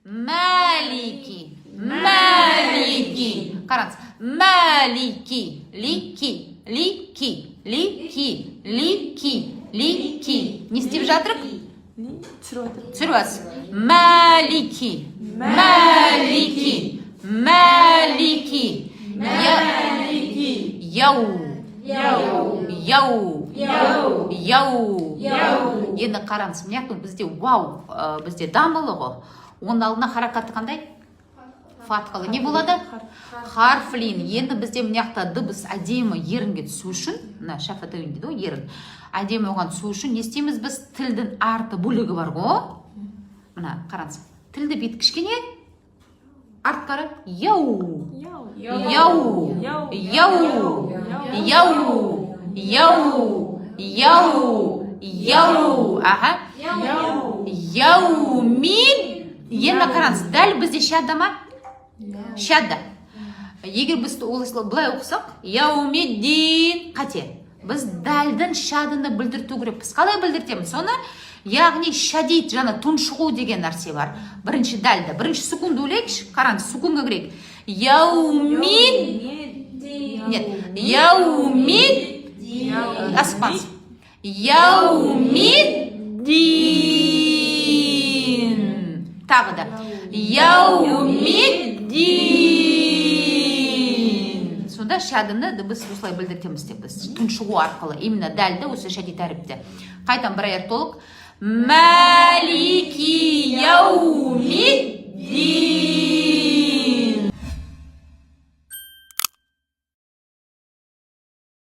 Maliki. Maliki. Qarаңыз. Maliki. Liki. Liki. Liki. Liki. Liki. Не істеп жатырық? Түсіріп. Maliki. Maliki. Maliki. Яу. Енді қараңыз, мына бізде вау, бізде дамылы ғой. Оның алдына харакаты қандай? Фатқалы. Не болады? Харфлин. Енді бізде мына дыбыс әдемі ерінге түсу үшін, мына шафатауин дейді ғой, ерін. Әдемі оған түсу үшін не істейміз біз? Тілдің арты бөлігі бар ғой. Мына қараңыз. Тілді бет кішкене арт қара. Яу. Аха. Яумин. Енді қараңыз, дәл бізде шадда ма? Шадда. Егер біз былай оқысақ, яумиддин қате. Біз дәлдің шадыны білдірту керек. Біз қалай білдіртеміз соны? Яғни шадид, жаңа тұншығу деген нәрсе бар. Бірінші дәлді, бірінші секунды ойлайықшы. Қараңыз, секундға керек. Яумиддин. Аспанс. Яумиддин. Тағы да. Яумиддин. Сонда шадыны біз осылай білдіртеміз деп біз. Тұншығу арқылы. Именно дәлді осы шадид әріпті. Қайтан бір аяр толық. Малики яумиддин.